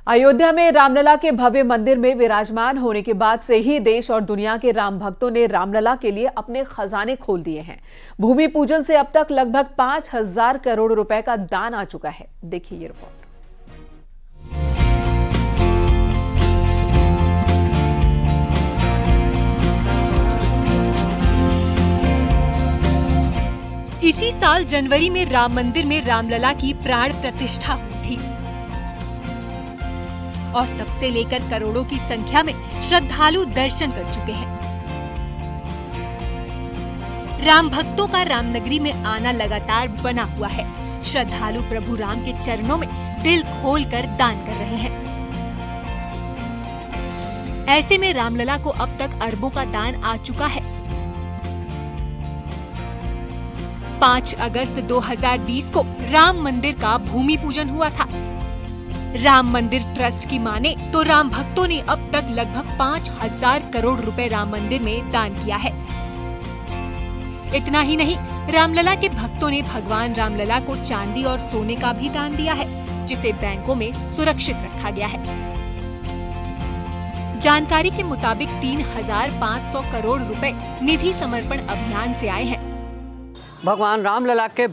अयोध्या में रामलला के भव्य मंदिर में विराजमान होने के बाद से ही देश और दुनिया के राम भक्तों ने रामलला के लिए अपने खजाने खोल दिए हैं। भूमि पूजन से अब तक लगभग 5,000 करोड़ रुपए का दान आ चुका है। देखिए ये रिपोर्ट। इसी साल जनवरी में राम मंदिर में रामलला की प्राण प्रतिष्ठा हुई थी और तब से लेकर करोड़ों की संख्या में श्रद्धालु दर्शन कर चुके हैं। राम भक्तों का रामनगरी में आना लगातार बना हुआ है। श्रद्धालु प्रभु राम के चरणों में दिल खोलकर दान कर रहे हैं। ऐसे में रामलला को अब तक अरबों का दान आ चुका है। 5 अगस्त 2020 को राम मंदिर का भूमि पूजन हुआ था। राम मंदिर ट्रस्ट की माने तो राम भक्तों ने अब तक लगभग 5,000 करोड़ रुपए राम मंदिर में दान किया है। इतना ही नहीं, रामलला के भक्तों ने भगवान रामलला को चांदी और सोने का भी दान दिया है, जिसे बैंकों में सुरक्षित रखा गया है। जानकारी के मुताबिक 3,500 करोड़ रुपए निधि समर्पण अभियान से आए हैं। भगवान रामलला के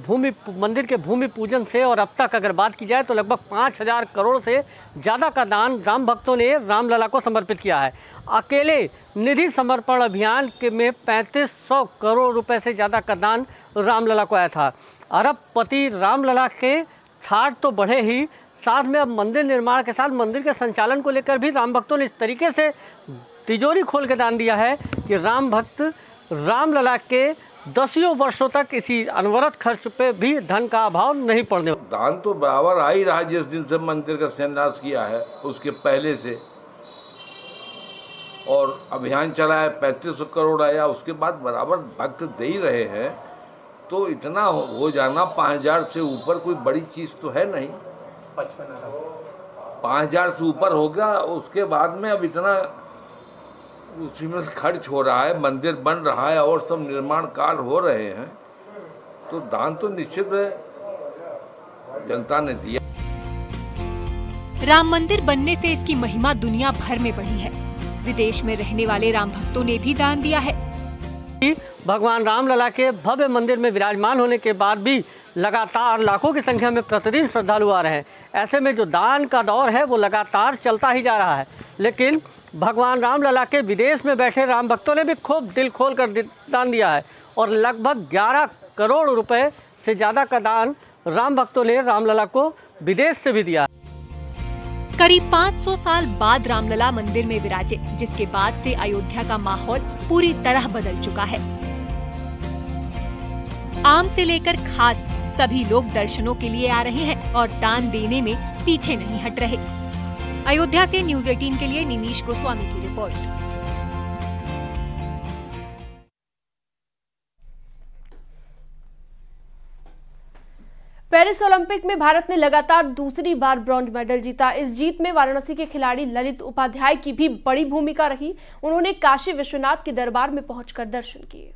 मंदिर के भूमि पूजन से और अब तक अगर बात की जाए तो लगभग 5,000 करोड़ से ज़्यादा का दान राम भक्तों ने रामलला को समर्पित किया है। अकेले निधि समर्पण अभियान के में 3,500 करोड़ रुपए से ज़्यादा का दान रामलला को आया था। अरबपति रामलला के ठाठ तो बढ़े ही, साथ में अब मंदिर निर्माण के साथ मंदिर के संचालन को लेकर भी राम भक्तों ने इस तरीके से तिजोरी खोल के दान दिया है कि राम भक्त रामलला के 10 वर्षों तक इसी अनवरत खर्च पे भी धन का अभाव नहीं पड़ने। दान तो बराबर आ ही रहा, जिस दिन से मंदिर का शिलान्यास किया है उसके पहले से, और अभियान चला है 3,500 करोड़ आया, उसके बाद बराबर भक्त दे ही रहे हैं। तो इतना हो जाना 5,000 से ऊपर कोई बड़ी चीज़ तो है नहीं। 5,000 से ऊपर हो गया, उसके बाद में अब इतना उसी में खर्च हो रहा है, मंदिर बन रहा है और सब निर्माण कार्य हो रहे हैं, तो दान तो निश्चित है जनता ने दिया। राम मंदिर बनने से इसकी महिमा दुनिया भर में बढ़ी है। विदेश में रहने वाले राम भक्तों ने भी दान दिया है। भगवान रामलला के भव्य मंदिर में विराजमान होने के बाद भी लगातार लाखों की संख्या में प्रतिदिन श्रद्धालु आ रहे हैं। ऐसे में जो दान का दौर है वो लगातार चलता ही जा रहा है, लेकिन भगवान रामलला के विदेश में बैठे राम भक्तों ने भी खूब दिल खोल कर दान दिया है और लगभग 11 करोड़ रुपए से ज़्यादा का दान राम भक्तों ने रामलला को विदेश से भी दिया। करीब 500 साल बाद रामलला मंदिर में विराजे, जिसके बाद से अयोध्या का माहौल पूरी तरह बदल चुका है। आम से लेकर खास सभी लोग दर्शनों के लिए आ रहे हैं और दान देने में पीछे नहीं हट रहे। अयोध्या से न्यूज़ 18 के लिए निमीश गोस्वामी की रिपोर्ट। पेरिस ओलंपिक में भारत ने लगातार दूसरी बार ब्रॉन्ज मेडल जीता। इस जीत में वाराणसी के खिलाड़ी ललित उपाध्याय की भी बड़ी भूमिका रही। उन्होंने काशी विश्वनाथ के दरबार में पहुंचकर दर्शन किए।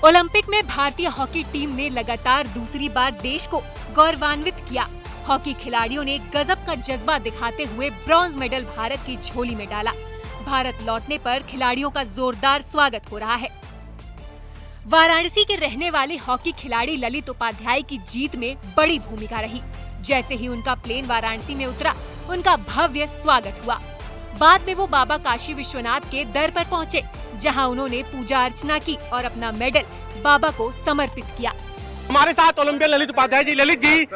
ओलंपिक में भारतीय हॉकी टीम ने लगातार दूसरी बार देश को गौरवान्वित किया। हॉकी खिलाड़ियों ने गजब का जज्बा दिखाते हुए ब्रॉन्ज मेडल भारत की झोली में डाला। भारत लौटने पर खिलाड़ियों का जोरदार स्वागत हो रहा है। वाराणसी के रहने वाले हॉकी खिलाड़ी ललित उपाध्याय की जीत में बड़ी भूमिका रही। जैसे ही उनका प्लेन वाराणसी में उतरा, उनका भव्य स्वागत हुआ। बाद में वो बाबा काशी विश्वनाथ के दर पर पहुँचे, जहां उन्होंने पूजा अर्चना की और अपना मेडल बाबा को समर्पित किया। हमारे साथ ओलंपियन ललित उपाध्याय जी। ललित जी,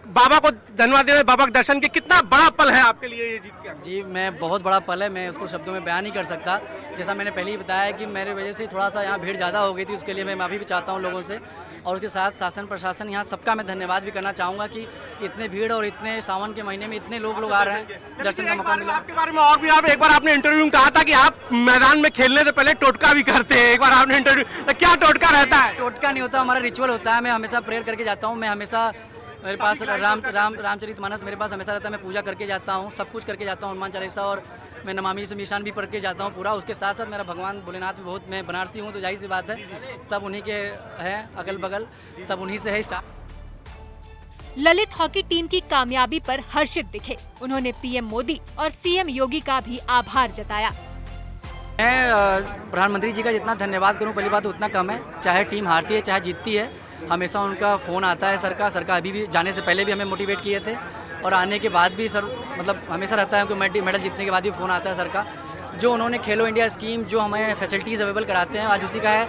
बाबा को धन्यवाद दे रहे, बाबा के दर्शन के, कितना बड़ा पल है आपके लिए ये जीत क्या? जी, मैं बहुत बड़ा पल है, मैं उसको शब्दों में बयान नहीं कर सकता। जैसा मैंने पहले ही बताया कि मेरे वजह से थोड़ा सा यहाँ भीड़ ज़्यादा हो गई थी, उसके लिए मैं माफ़ी भी चाहता हूँ लोगों से, और उसके साथ शासन प्रशासन यहाँ सबका मैं धन्यवाद भी करना चाहूँगा कि इतने भीड़ और इतने सावन के महीने में इतने लोग आ रहे हैं, दर्शन का मौका मिला। आपके बारे में और भी आप एक बार आपने इंटरव्यू में कहा था कि आप मैदान में खेलने से पहले टोटका भी करते हैं। एक बार आपने इंटरव्यू, तो क्या टोटका रहता है? टोटका नहीं होता, हमारा रिचुअल होता है। मैं हमेशा प्रेयर करके जाता हूँ। मैं हमेशा, मेरे पास रामचरितमानस मेरे पास हमेशा रहता है। मैं पूजा करके जाता हूँ, सब कुछ करके जाता हूँ, हनुमान चालीसा और मैं नमामि से निशान भी पढ़ के जाता हूँ पूरा। उसके साथ साथ मेरा भगवान भोलेनाथ में बहुत, मैं बनारसी हूँ तो जाहिर सी बात है सब उन्हीं के हैं, अगल बगल सब उन्हीं से है स्टार्ट। ललित हॉकी टीम की कामयाबी पर हर्षित दिखे। उन्होंने पीएम मोदी और सीएम योगी का भी आभार जताया। मैं प्रधानमंत्री जी का जितना धन्यवाद करूं पहली बात उतना कम है। चाहे टीम हारती है चाहे जीतती है, हमेशा उनका फ़ोन आता है सर का अभी भी जाने से पहले भी हमें मोटिवेट किए थे और आने के बाद भी सर मतलब हमेशा रहता है कि मेडल जीतने के बाद भी फ़ोन आता है सर का। जो उन्होंने खेलो इंडिया स्कीम जो हमें फैसिलिटीज़ अवेलेबल कराते हैं आज उसी का है,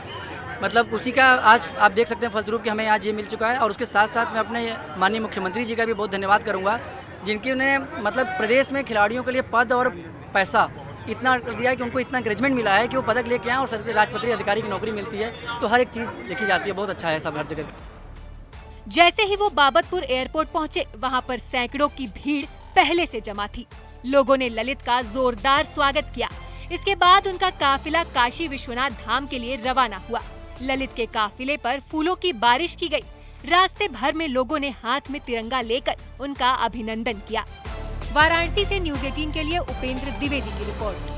मतलब उसी का आज आप देख सकते हैं फलस्वरूप कि हमें आज ये मिल चुका है। और उसके साथ साथ मैं अपने माननीय मुख्यमंत्री जी का भी बहुत धन्यवाद करूँगा जिनकी उन्हें मतलब प्रदेश में खिलाड़ियों के लिए पद और पैसा इतना दिया है कि उनको इतना इंकरेजमेंट मिला है कि वो पदक लेके आए और सरकारी राजपत्रित अधिकारी की नौकरी मिलती है तो हर एक चीज़ देखी जाती है। बहुत अच्छा है सब हर जगह। जैसे ही वो बाबतपुर एयरपोर्ट पहुंचे, वहां पर सैकड़ों की भीड़ पहले से जमा थी। लोगों ने ललित का जोरदार स्वागत किया। इसके बाद उनका काफिला काशी विश्वनाथ धाम के लिए रवाना हुआ। ललित के काफिले पर फूलों की बारिश की गई। रास्ते भर में लोगों ने हाथ में तिरंगा लेकर उनका अभिनंदन किया। वाराणसी से न्यूज 18 के लिए उपेंद्र द्विवेदी की रिपोर्ट।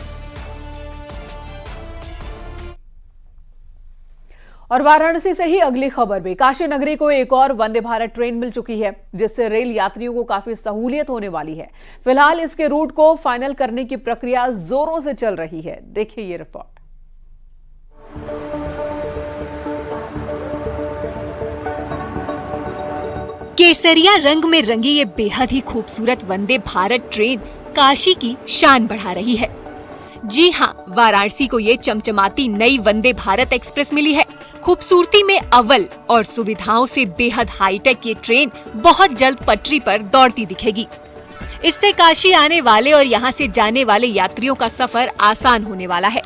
और वाराणसी से ही अगली खबर भी, काशी नगरी को एक और वंदे भारत ट्रेन मिल चुकी है जिससे रेल यात्रियों को काफी सहूलियत होने वाली है। फिलहाल इसके रूट को फाइनल करने की प्रक्रिया जोरों से चल रही है। देखिए ये रिपोर्ट। केसरिया रंग में रंगी ये बेहद ही खूबसूरत वंदे भारत ट्रेन काशी की शान बढ़ा रही है। जी हाँ, वाराणसी को ये चमचमाती नई वंदे भारत एक्सप्रेस मिली है। खूबसूरती में अव्वल और सुविधाओं से बेहद हाईटेक ये ट्रेन बहुत जल्द पटरी पर दौड़ती दिखेगी। इससे काशी आने वाले और यहाँ से जाने वाले यात्रियों का सफर आसान होने वाला है।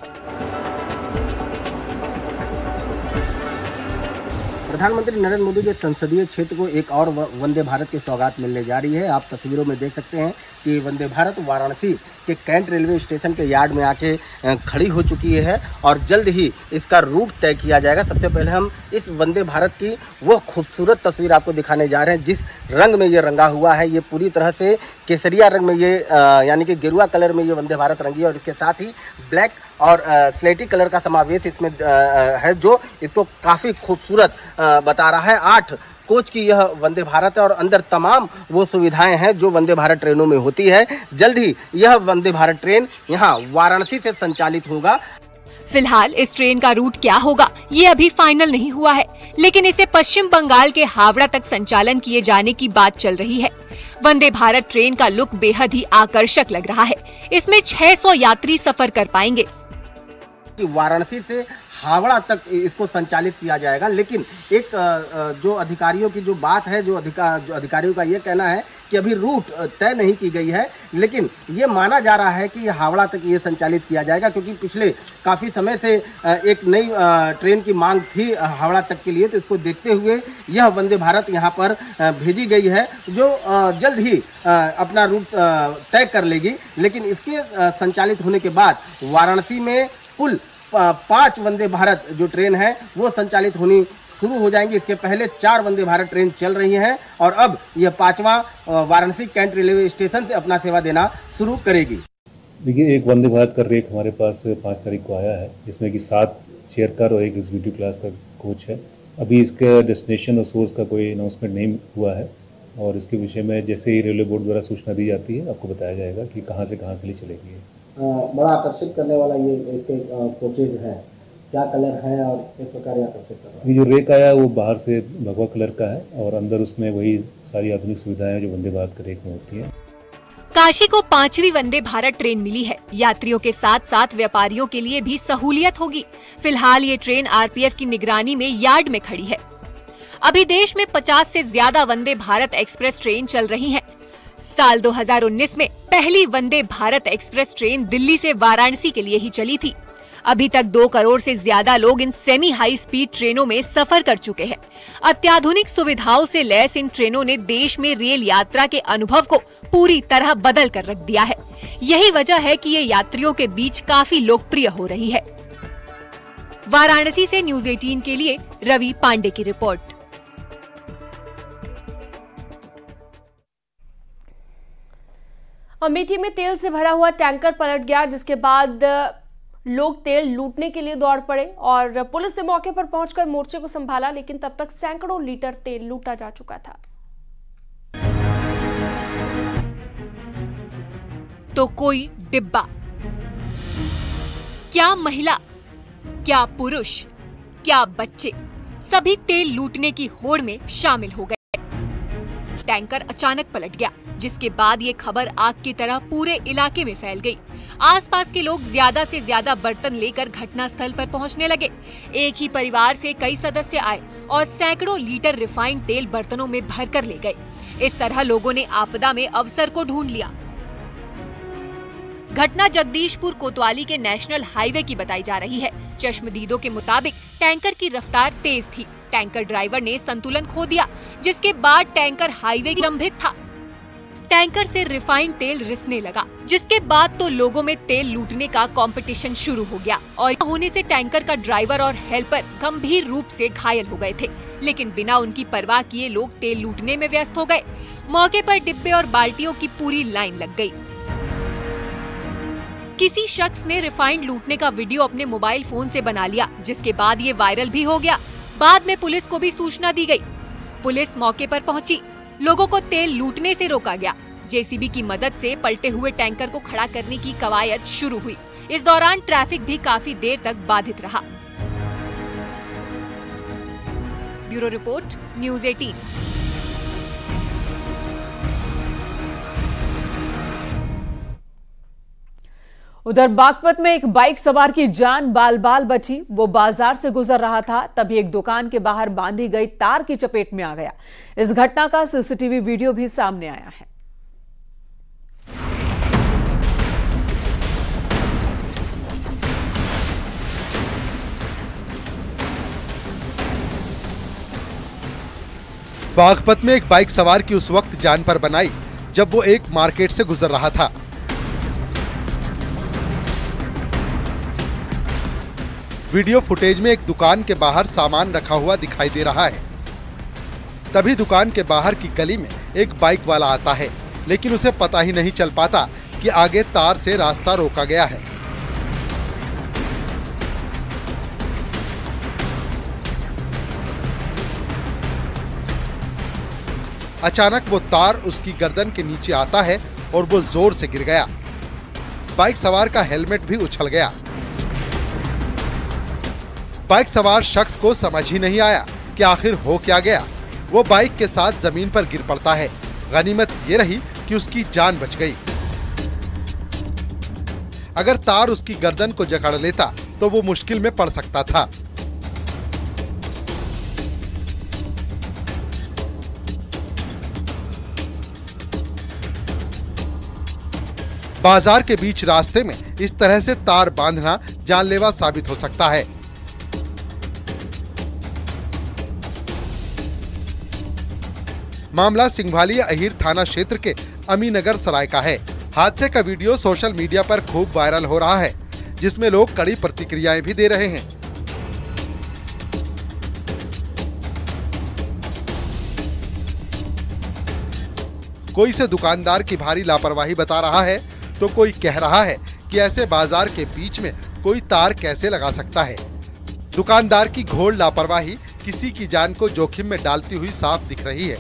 प्रधानमंत्री नरेंद्र मोदी के संसदीय क्षेत्र को एक और वंदे भारत की सौगात मिलने जा रही है। आप तस्वीरों में देख सकते हैं कि वंदे भारत वाराणसी के कैंट रेलवे स्टेशन के यार्ड में आके खड़ी हो चुकी है और जल्द ही इसका रूट तय किया जाएगा। सबसे पहले हम इस वंदे भारत की वो खूबसूरत तस्वीर आपको दिखाने जा रहे हैं जिस रंग में ये रंगा हुआ है। ये पूरी तरह से केसरिया रंग में ये यानी कि गेरुआ कलर में ये वंदे भारत रंगी है और इसके साथ ही ब्लैक और स्लेटी कलर का समावेश इसमें है जो इसको काफ़ी खूबसूरत बता रहा है। 8 कोच की यह वंदे भारत है और अंदर तमाम वो सुविधाएं हैं जो वंदे भारत ट्रेनों में होती है। जल्द ही यह वंदे भारत ट्रेन यहाँ वाराणसी से संचालित होगा। फिलहाल इस ट्रेन का रूट क्या होगा ये अभी फाइनल नहीं हुआ है, लेकिन इसे पश्चिम बंगाल के हावड़ा तक संचालन किए जाने की बात चल रही है। वंदे भारत ट्रेन का लुक बेहद ही आकर्षक लग रहा है। इसमें 600 यात्री सफर कर पाएंगे। वाराणसी से हावड़ा तक इसको संचालित किया जाएगा, लेकिन एक जो अधिकारियों की जो बात है, जो अधिकारियों का ये कहना है कि अभी रूट तय नहीं की गई है, लेकिन ये माना जा रहा है कि हावड़ा तक ये संचालित किया जाएगा क्योंकि पिछले काफ़ी समय से एक नई ट्रेन की मांग थी हावड़ा तक के लिए। तो इसको देखते हुए यह वंदे भारत यहाँ पर भेजी गई है जो जल्द ही अपना रूट तय कर लेगी। लेकिन इसके संचालित होने के बाद वाराणसी में कुल 5 वंदे भारत जो ट्रेन है वो संचालित होनी शुरू हो जाएंगी। इसके पहले 4 वंदे भारत ट्रेन चल रही हैं और अब यह 5वां वाराणसी कैंट रेलवे स्टेशन से अपना सेवा देना शुरू करेगी। देखिए, एक वंदे भारत का रेक हमारे पास 5 तारीख को आया है जिसमें कि 7 चेयर कार और 1 एग्जीक्यूटिव क्लास का कोच है। अभी इसका डेस्टिनेशन और सोर्स का कोई अनाउंसमेंट नहीं हुआ है और इसके विषय में जैसे ही रेलवे बोर्ड द्वारा सूचना दी जाती है आपको बताया जाएगा कि कहाँ से कहाँ के लिए चलेगी। बड़ा आकर्षित करने वाला ये इसके कोचेज है, क्या कलर है और किस प्रकार आकर्षित कर रहा है? ये जो रेक आया वो बाहर से भगवा कलर का है और अंदर उसमें वही सारी आधुनिक सुविधाएं जो वंदे भारत के रेक में होती है। काशी को 5वीं वंदे भारत ट्रेन मिली है। यात्रियों के साथ साथ व्यापारियों के लिए भी सहूलियत होगी। फिलहाल ये ट्रेन आरपीएफ की निगरानी में यार्ड में खड़ी है। अभी देश में 50 से ज्यादा वंदे भारत एक्सप्रेस ट्रेन चल रही हैं। साल 2019 में पहली वंदे भारत एक्सप्रेस ट्रेन दिल्ली से वाराणसी के लिए ही चली थी। अभी तक 2 करोड़ से ज्यादा लोग इन सेमी हाई स्पीड ट्रेनों में सफर कर चुके हैं। अत्याधुनिक सुविधाओं से लैस इन ट्रेनों ने देश में रेल यात्रा के अनुभव को पूरी तरह बदल कर रख दिया है। यही वजह है कि ये यात्रियों के बीच काफी लोकप्रिय हो रही है। वाराणसी से न्यूज 18 के लिए रवि पांडे की रिपोर्ट। अमेठी में तेल से भरा हुआ टैंकर पलट गया, जिसके बाद लोग तेल लूटने के लिए दौड़ पड़े और पुलिस ने मौके पर पहुंचकर मोर्चे को संभाला, लेकिन तब तक सैकड़ों लीटर तेल लूटा जा चुका था। तो कोई डिब्बा, क्या महिला, क्या पुरुष, क्या बच्चे, सभी तेल लूटने की होड़ में शामिल हो गए। टैंकर अचानक पलट गया, जिसके बाद ये खबर आग की तरह पूरे इलाके में फैल गई। आसपास के लोग ज्यादा से ज्यादा बर्तन लेकर घटनास्थल पर पहुंचने लगे। एक ही परिवार से कई सदस्य आए और सैकड़ों लीटर रिफाइंड तेल बर्तनों में भरकर ले गए। इस तरह लोगों ने आपदा में अवसर को ढूंढ लिया। घटना जगदीशपुर कोतवाली के नेशनल हाईवे की बताई जा रही है। चश्मदीदों के मुताबिक टैंकर की रफ्तार तेज थी। टैंकर ड्राइवर ने संतुलन खो दिया, जिसके बाद टैंकर हाईवे लंबित था। टैंकर से रिफाइंड तेल रिसने लगा, जिसके बाद तो लोगों में तेल लूटने का कंपटीशन शुरू हो गया और होने से टैंकर का ड्राइवर और हेल्पर गंभीर रूप से घायल हो गए थे। लेकिन बिना उनकी परवाह किए लोग तेल लूटने में व्यस्त हो गए। मौके पर डिब्बे और बाल्टियों की पूरी लाइन लग गई। किसी शख्स ने रिफाइंड लूटने का वीडियो अपने मोबाइल फोन से बना लिया, जिसके बाद ये वायरल भी हो गया। बाद में पुलिस को भी सूचना दी गई। पुलिस मौके पर पहुंची, लोगों को तेल लूटने से रोका गया। जेसीबी की मदद से पलटे हुए टैंकर को खड़ा करने की कवायद शुरू हुई। इस दौरान ट्रैफिक भी काफी देर तक बाधित रहा। Bureau report, news 18। उधर बागपत में एक बाइक सवार की जान बाल बाल बची। वो बाजार से गुजर रहा था, तभी एक दुकान के बाहर बांधी गई तार की चपेट में आ गया। इस घटना का सीसीटीवी वीडियो भी सामने आया है। बागपत में एक बाइक सवार की उस वक्त जान पर बनाई जब वो एक मार्केट से गुजर रहा था। वीडियो फुटेज में एक दुकान के बाहर सामान रखा हुआ दिखाई दे रहा है। तभी दुकान के बाहर की गली में एक बाइक वाला आता है, लेकिन उसे पता ही नहीं चल पाता कि आगे तार से रास्ता रोका गया है। अचानक वो तार उसकी गर्दन के नीचे आता है और वो जोर से गिर गया। बाइक सवार का हेलमेट भी उछल गया। बाइक सवार शख्स को समझ ही नहीं आया कि आखिर हो क्या गया। वो बाइक के साथ जमीन पर गिर पड़ता है। गनीमत ये रही कि उसकी जान बच गई। अगर तार उसकी गर्दन को जकड़ लेता तो वो मुश्किल में पड़ सकता था। बाजार के बीच रास्ते में इस तरह से तार बांधना जानलेवा साबित हो सकता है। मामला सिंघवालिया अहीर थाना क्षेत्र के अमीनगर सराय का है। हादसे का वीडियो सोशल मीडिया पर खूब वायरल हो रहा है, जिसमें लोग कड़ी प्रतिक्रियाएं भी दे रहे हैं। कोई इसे दुकानदार की भारी लापरवाही बता रहा है, तो कोई कह रहा है कि ऐसे बाजार के बीच में कोई तार कैसे लगा सकता है। दुकानदार की घोर लापरवाही किसी की जान को जोखिम में डालती हुई साफ दिख रही है।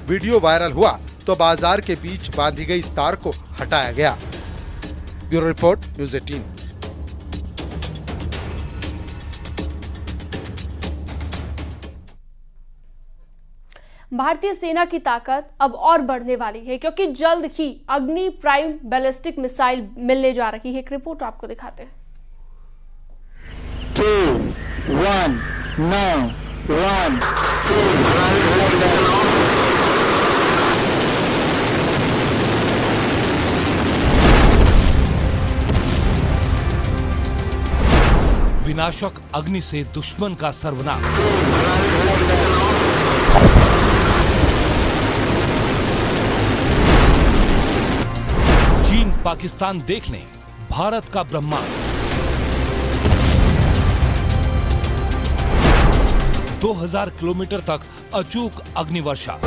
वीडियो वायरल हुआ तो बाजार के बीच बांधी गई तार को हटाया गया। Bureau report, news 18। भारतीय सेना की ताकत अब और बढ़ने वाली है, क्योंकि जल्द ही अग्नि प्राइम बैलिस्टिक मिसाइल मिलने जा रही है। एक रिपोर्ट आपको दिखाते हैं। 2, 1, 9, 1, 2, विनाशक अग्नि से दुश्मन का सर्वनाश। चीन पाकिस्तान देख लें भारत का ब्रह्मांड। 2000 किलोमीटर तक अचूक अग्निवर्षा।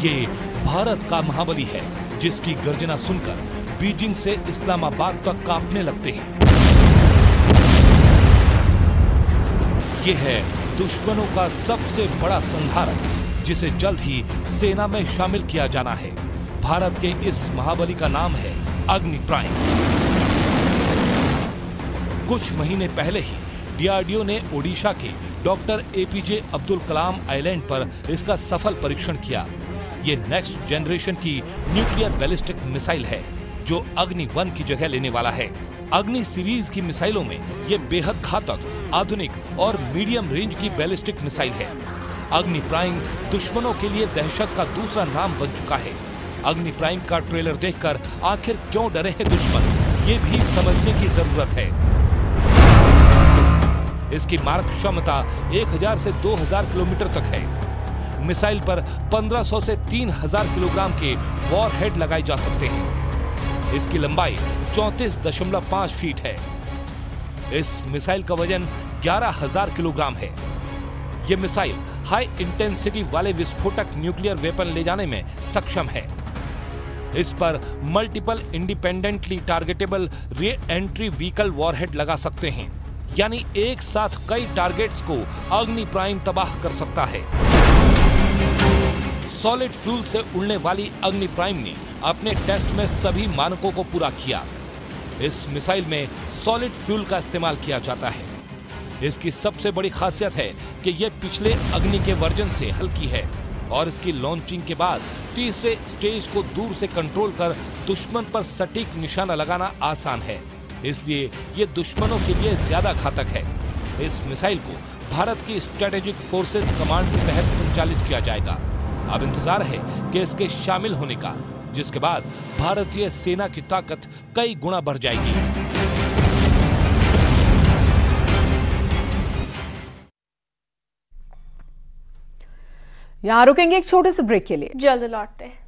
ये भारत का महाबली है, जिसकी गर्जना सुनकर बीजिंग से इस्लामाबाद तक कांपने लगते हैं। ये है दुश्मनों का सबसे बड़ा संहारक, जिसे जल्द ही सेना में शामिल किया जाना है। भारत के इस महाबली का नाम है अग्नि प्राइम। कुछ महीने पहले ही डीआरडीओ ने ओडिशा के doctor APJ Abdul Kalam island पर इसका सफल परीक्षण किया। ये नेक्स्ट जनरेशन की न्यूक्लियर बैलिस्टिक मिसाइल है, जो अग्नि 1 की जगह लेने वाला है। अग्नि सीरीज की मिसाइलों में ये बेहद घातक, आधुनिक और मीडियम रेंज की बैलिस्टिक मिसाइल है। अग्नि प्राइम दुश्मनों के लिए दहशत का दूसरा नाम बन चुका है। अग्नि प्राइम का ट्रेलर देखकर आखिर क्यों डरे हैं दुश्मन, ये भी समझने की जरूरत है। इसकी मारक क्षमता 1000 से 2000 किलोमीटर तक है। मिसाइल पर 1500 से 3000 किलोग्राम के वॉरहेड लगाए जा सकते हैं। इसकी लंबाई 34.5 फीट है। इस मिसाइल का वजन 11000 किलोग्राम है। यह मिसाइल हाई इंटेंसिटी वाले विस्फोटक न्यूक्लियर वेपन ले जाने में सक्षम है। इस पर multiple independently targetable re entry vehicle warhead लगा सकते हैं, यानी एक साथ कई टारगेट्स को अग्नि प्राइम तबाह कर सकता है। सॉलिड फ्यूल से उड़ने वाली अग्नि प्राइम ने अपने टेस्ट में सभी मानकों को पूरा किया। इस मिसाइल में सॉलिड फ्यूल का इस्तेमाल किया जाता है। इसकी सबसे बड़ी खासियत है कि यह पिछले अग्नि के वर्जन से हल्की है और इसकी लॉन्चिंग के बाद तीसरे स्टेज को दूर से कंट्रोल कर दुश्मन पर सटीक निशाना लगाना आसान है। इसलिए ये दुश्मनों के लिए ज्यादा घातक है। इस मिसाइल को भारत की स्ट्रेटेजिक फोर्सेस कमांड के तहत संचालित किया जाएगा। अब इंतजार है कि इसके शामिल होने का, जिसके बाद भारतीय सेना की ताकत कई गुना बढ़ जाएगी। यहां रुकेंगे एक छोटे से ब्रेक के लिए, जल्द लौटते हैं।